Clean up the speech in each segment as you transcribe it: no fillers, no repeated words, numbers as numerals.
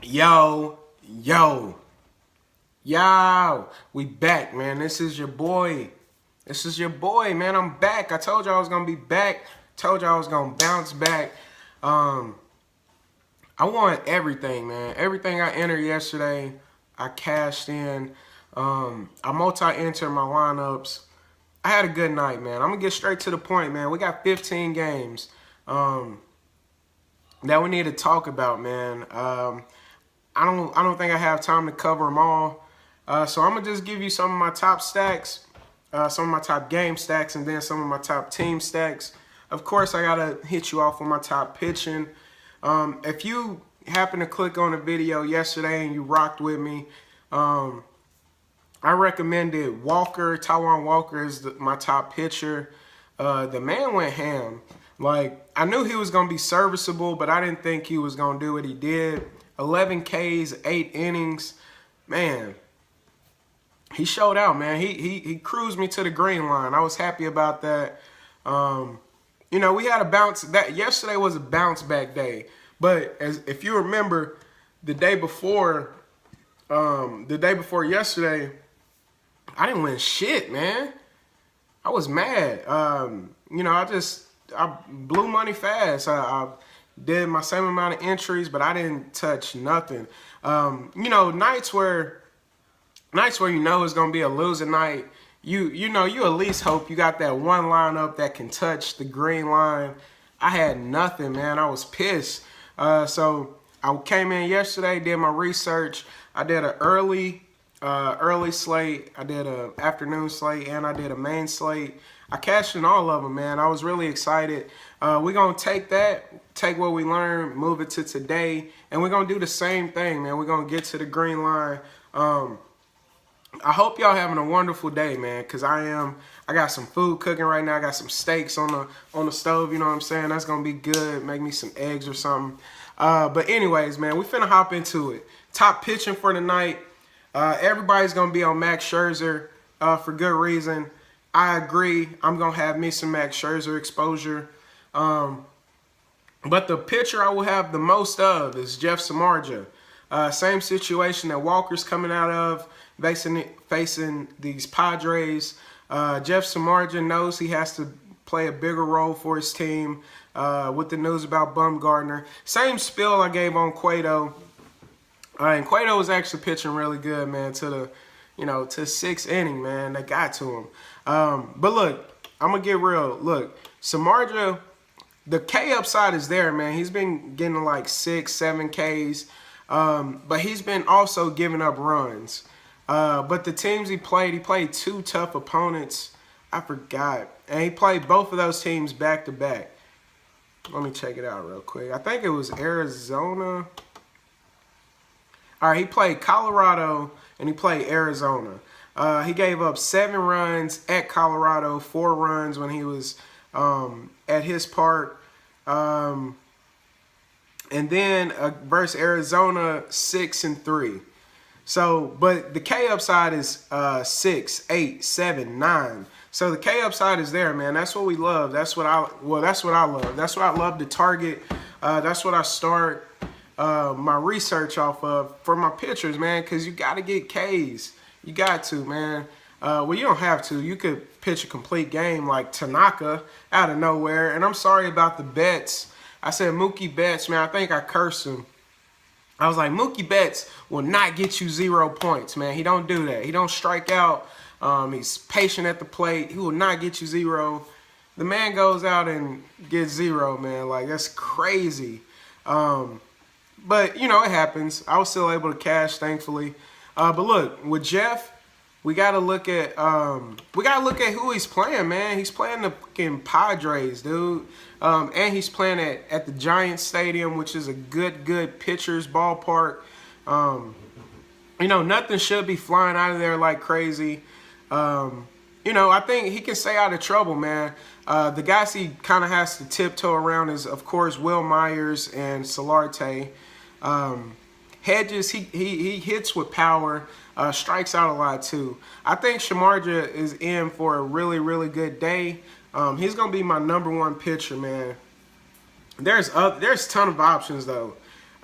Yo, yo, yo, we back, man. This is your boy. This is your boy, man. I'm back. I told y'all I was gonna be back. Told y'all I was gonna bounce back. Um, I won everything, man. Everything I entered yesterday, I cashed in. I multi-entered my lineups. I had a good night, man. I'm gonna get straight to the point, man. We got 15 games that we need to talk about, man. I don't think I have time to cover them all. So I'm gonna just give you some of my top stacks, some of my top game stacks, and then some of my top team stacks. Of course, I gotta hit you off with my top pitching. If you happen to click on the video yesterday and you rocked with me, I recommended Walker. Taijuan Walker is my top pitcher. The man went ham. Like, I knew he was going to be serviceable, but I didn't think he was going to do what he did. 11 Ks, 8 innings. Man, he showed out, man. He cruised me to the green line. I was happy about that. We had a bounce. Yesterday was a bounce back day. But if you remember, the day before yesterday, I didn't win shit, man. I was mad. I blew money fast. I did my same amount of entries, but I didn't touch nothing. Nights where you know it's gonna be a losing night, you at least hope you got that one lineup that can touch the green line. I had nothing, man. I was pissed. So I came in yesterday, did my research. I did an early slate, I did an afternoon slate, and I did a main slate. I cashed in all of them, man. I was really excited. We're going to take what we learned, move it to today, and we're going to do the same thing, man. We're going to get to the green line. I hope y'all having a wonderful day, man, because I am. I got some food cooking right now. I got some steaks on the stove, you know what I'm saying? That's going to be good. Make me some eggs or something. But anyways, man, we finna hop into it. Top pitching for the night. Everybody's going to be on Max Scherzer for good reason. I agree. I'm going to have me some Max Scherzer exposure. But the pitcher I will have the most of is Jeff Samardzija. Same situation that Walker's coming out of, facing these Padres. Jeff Samardzija knows he has to play a bigger role for his team with the news about Bumgarner. Same spill I gave on Cueto. And Cueto was actually pitching really good, man, to the sixth inning, man. They got to him. But look, I'm going to get real. Look, Samardzija, the K upside is there, man. He's been getting like 6, 7 Ks. But he's been also giving up runs. But the teams he played 2 tough opponents. I forgot. And he played both of those teams back-to-back. Let me check it out real quick. I think it was Arizona. All right, he played Colorado and he played Arizona. He gave up 7 runs at Colorado, 4 runs when he was at his park. And then versus Arizona, 6-3. So, but the K upside is 6, 8, 7, 9. So the K upside is there, man. That's what we love. That's what I love. That's what I love to target. That's what I start my research off of for my pitchers, man, because you got to get Ks. You got to, man. Well, you don't have to. You could pitch a complete game like Tanaka out of nowhere. And I'm sorry about the bets. I said Mookie Betts, man. I think I cursed him. I was like, Mookie Betts will not get you 0 points, man. He don't do that. He don't strike out. He's patient at the plate. He will not get you 0. The man goes out and gets 0, man. Like, that's crazy. But, it happens. I was still able to cash, thankfully. But look, with Jeff, we gotta look at who he's playing, man. He's playing the fucking Padres, dude. And he's playing at the Giants Stadium, which is a good pitcher's ballpark. Nothing should be flying out of there like crazy. I think he can stay out of trouble, man. The guys he kind of has to tiptoe around is, of course, Will Myers and Solarte. Hedges, he hits with power, strikes out a lot too. I think Samardzija is in for a really, really good day. He's going to be my #1 pitcher, man. There's a ton of options, though.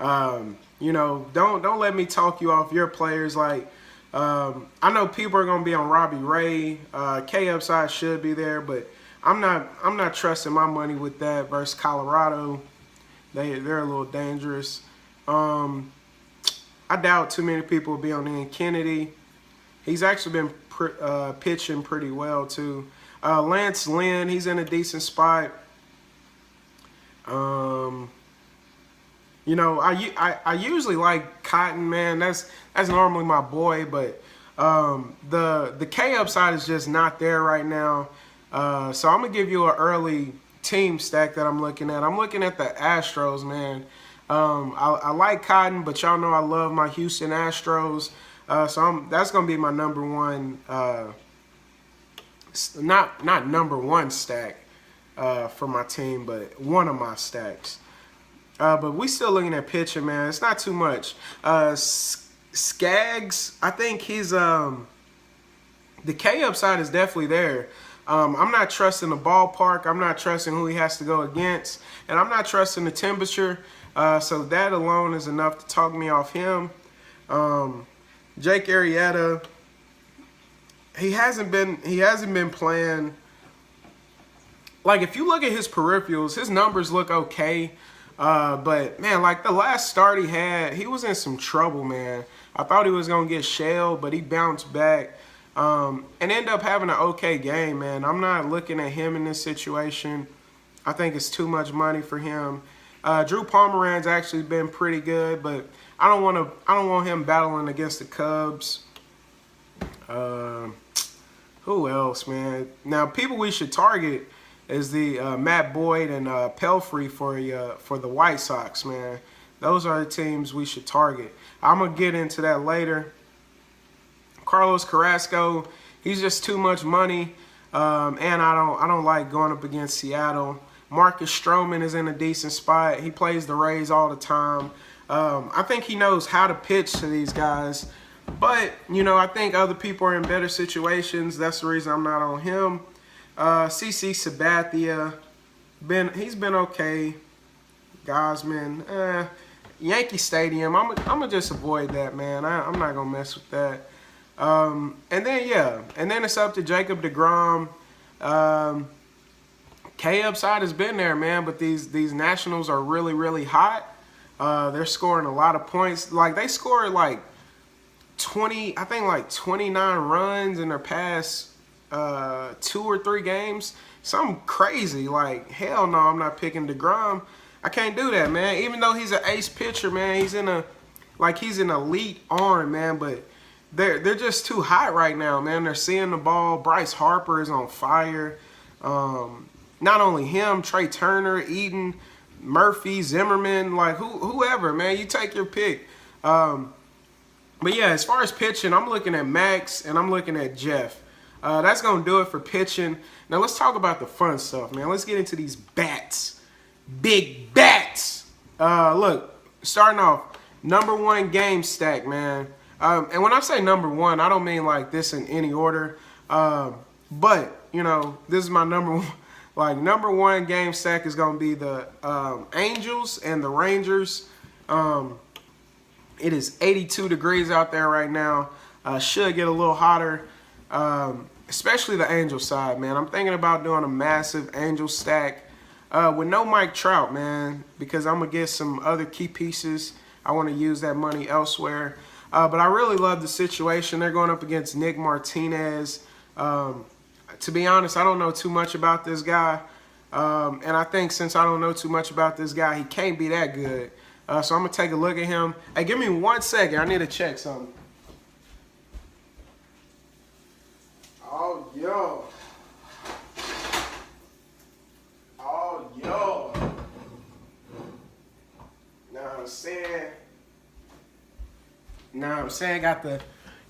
You know, don't let me talk you off your players. Like, I know people are gonna be on Robbie Ray. K upside should be there, but I'm not trusting my money with that versus Colorado. They're a little dangerous. I doubt too many people will be on Ian Kennedy. He's actually been pitching pretty well too. Lance Lynn, he's in a decent spot. You know, I usually like Cotton, man. That's normally my boy, but the K upside is just not there right now. So I'm gonna give you an early team stack that I'm looking at. I'm looking at the Astros, man. I like Cotton, but y'all know I love my Houston Astros. So that's gonna be my number one. Not number one stack for my team, but one of my stacks. But we still looking at pitching, man. It's not too much. Skaggs, I think he's the K upside is definitely there. I'm not trusting the ballpark. I'm not trusting who he has to go against, and I'm not trusting the temperature. So that alone is enough to talk me off him. Jake Arrieta, he hasn't been playing. Like, if you look at his peripherals, his numbers look okay. But man, like the last start he had, he was in some trouble, man. I thought he was gonna get shelled, but he bounced back and ended up having an okay game, man. I'm not looking at him in this situation. I think it's too much money for him. Drew Pomeranz actually been pretty good, but I don't want him battling against the Cubs. Who else, man? Now, people we should target is the Matt Boyd and Pelfrey for the White Sox, man. Those are the teams we should target. I'm gonna get into that later. Carlos Carrasco, he's just too much money, and I don't like going up against Seattle. Marcus Stroman is in a decent spot. He plays the Rays all the time. I think he knows how to pitch to these guys. But, you know, I think other people are in better situations. That's the reason I'm not on him. CC Sabathia, he's been okay. Gosman, Yankee Stadium, I'm gonna just avoid that, man. I'm not gonna mess with that. And then it's up to Jacob deGrom. K upside has been there, man, but these Nationals are really, really hot. They're scoring a lot of points. Like, they scored like 29 runs in their past 2 or 3 games. Something crazy. Like, hell no, I'm not picking deGrom. I can't do that, man. Even though he's an ace pitcher, man, he's an elite arm, man, but they're just too hot right now, man. They're seeing the ball. Bryce Harper is on fire. Not only him, Trey Turner, Eden, Murphy, Zimmerman, like whoever, man, you take your pick. But yeah, as far as pitching, I'm looking at Max and I'm looking at Jeff. That's going to do it for pitching. Now let's talk about the fun stuff, man. Let's get into these bats. Big bats. Look, starting off, number 1 game stack, man. And when I say number 1, I don't mean like this in any order. But, you know, this is my number 1. Like, number 1 game stack is going to be the Angels and the Rangers. It is 82 degrees out there right now. Should get a little hotter, especially the Angel side, man. I'm thinking about doing a massive Angel stack with no Mike Trout, man, because I'm going to get some other key pieces. I want to use that money elsewhere. But I really love the situation. They're going up against Nick Martinez. To be honest, I don't know too much about this guy. And I think since I don't know too much about this guy, he can't be that good. So I'm going to take a look at him. Hey, give me 1 second. I need to check something. Oh, yo. Oh, yo. Now I'm saying, got the,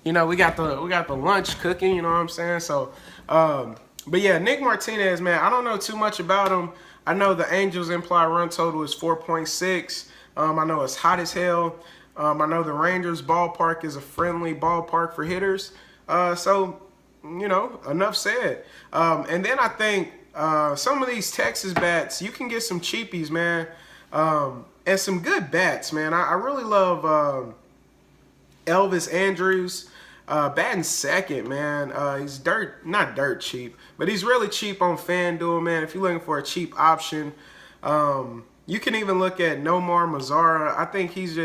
you know, we got the lunch cooking, you know what I'm saying? So, but yeah, Nick Martinez, man, I don't know too much about him. I know the Angels' implied run total is 4.6. I know it's hot as hell. I know the Rangers ballpark is a friendly ballpark for hitters. So, you know, enough said. And then I think some of these Texas bats, you can get some cheapies, man. And some good bats, man. I really love Elvis Andrews. Batting second, man. He's not dirt cheap, but he's really cheap on FanDuel, man. If you're looking for a cheap option, you can even look at Nomar Mazara. I think he's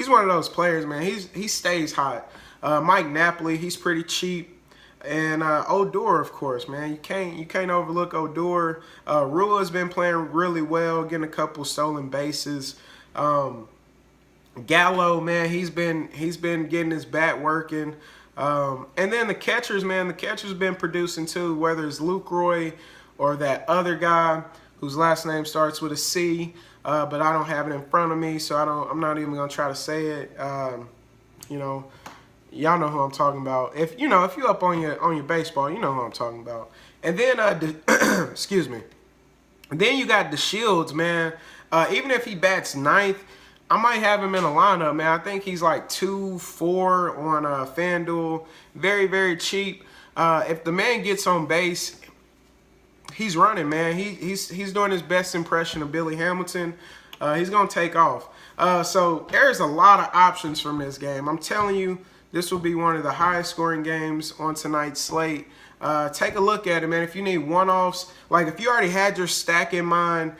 one of those players, man. He stays hot. Mike Napoli, he's pretty cheap. And Odor, of course, man. You can't overlook Odor. Rua's been playing really well, getting a couple stolen bases. Gallo, man, he's been getting his bat working. And then the catchers, man, the catchers been producing too, whether it's Luke Roy or that other guy whose last name starts with a C, but I don't have it in front of me, so I'm not even gonna try to say it. You know, y'all know who I'm talking about. If you up on your baseball, you know who I'm talking about. And then excuse me. And then you got DeShields, man. Even if he bats ninth, I might have him in a lineup, man. I think he's like 2-4 on FanDuel. Very, very cheap. If the man gets on base, he's running, man. He's doing his best impression of Billy Hamilton. He's going to take off. So there's a lot of options from this game. I'm telling you, this will be one of the highest scoring games on tonight's slate. Take a look at it, man. If you need one-offs, like if you already had your stack in mind,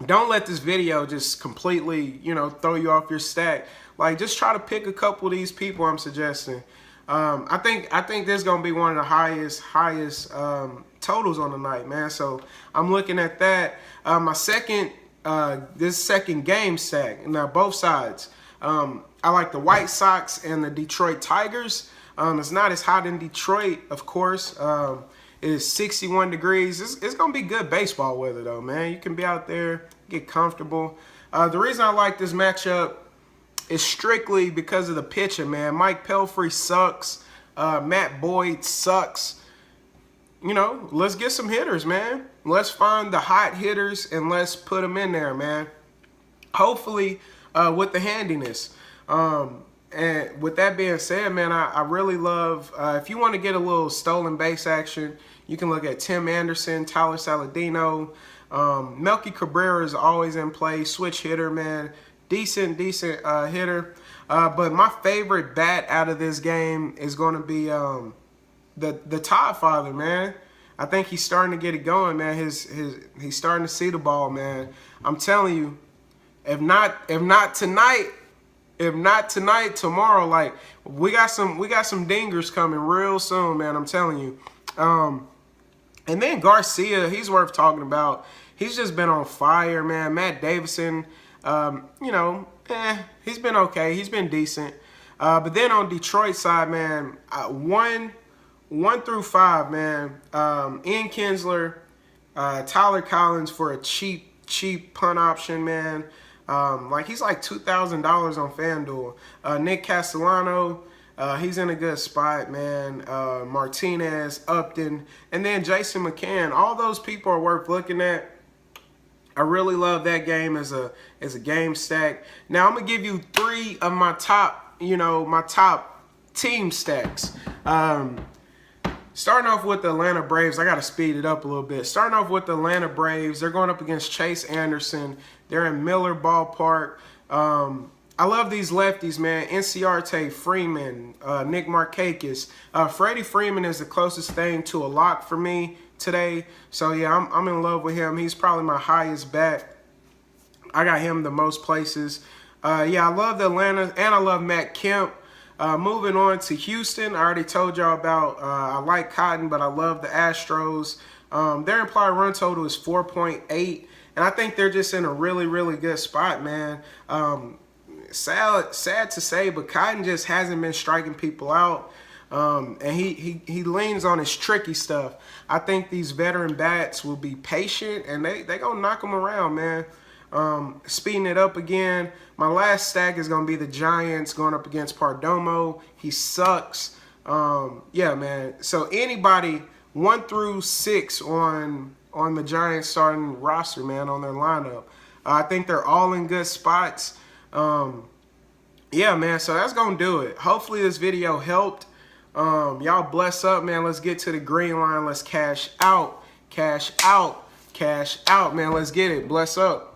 don't let this video just completely, throw you off your stack. Like, just try to pick a couple of these people I'm suggesting. I think this is gonna be one of the highest totals on the night, man. So I'm looking at that. My second game stack. Now both sides. I like the White Sox and the Detroit Tigers. It's not as hot in Detroit, of course. It is 61 degrees. It's going to be good baseball weather, though, man. You can be out there, get comfortable. The reason I like this matchup is strictly because of the pitching, man. Mike Pelfrey sucks. Matt Boyd sucks. Let's get some hitters, man. Let's find the hot hitters and let's put them in there, man. Hopefully with the handiness. And with that being said, man, I really love, if you want to get a little stolen base action, you can look at Tim Anderson, Tyler Saladino. Melky Cabrera is always in play, switch hitter, man. Decent hitter. But my favorite bat out of this game is going to be the Todd father, man. I think he's starting to get it going, man. He's starting to see the ball, man. I'm telling you, if not tonight, tomorrow, like we got some dingers coming real soon, man. I'm telling you. And then Garcia, he's worth talking about. He's just been on fire, man. Matt Davison, he's been okay. He's been decent. But then on Detroit side, man, 1 through 5, man. Ian Kinsler, Tyler Collins for a cheap punt option, man. He's like $2,000 on FanDuel. Nick Castellano, he's in a good spot, man. Martinez, Upton, and then Jason McCann. All those people are worth looking at. I really love that game as a game stack. Now I'm gonna give you 3 of my top team stacks. Starting off with the Atlanta Braves, I got to speed it up a little bit. Starting off with the Atlanta Braves, they're going up against Chase Anderson. They're in Miller Ballpark. I love these lefties, man. Inciarte, Freeman, Nick Markakis. Freddie Freeman is the closest thing to a lock for me today. So, yeah, I'm in love with him. He's probably my highest bet. I got him the most places. Yeah, I love the Atlanta, and I love Matt Kemp. Moving on to Houston, I already told y'all about, I like Cotton, but I love the Astros. Their implied run total is 4.8, and I think they're just in a really, really good spot, man. Sad to say, but Cotton just hasn't been striking people out, and he leans on his tricky stuff. I think these veteran bats will be patient, and they gonna knock them around, man. Speeding it up again, my last stack is going to be the Giants going up against Perdomo. He sucks. Yeah, man. So anybody 1 through 6 on the Giants starting roster, man, on their lineup. I think they're all in good spots. Yeah, man, so that's going to do it. Hopefully this video helped. Y'all bless up, man. Let's get to the green line. Let's cash out, man. Let's get it. Bless up.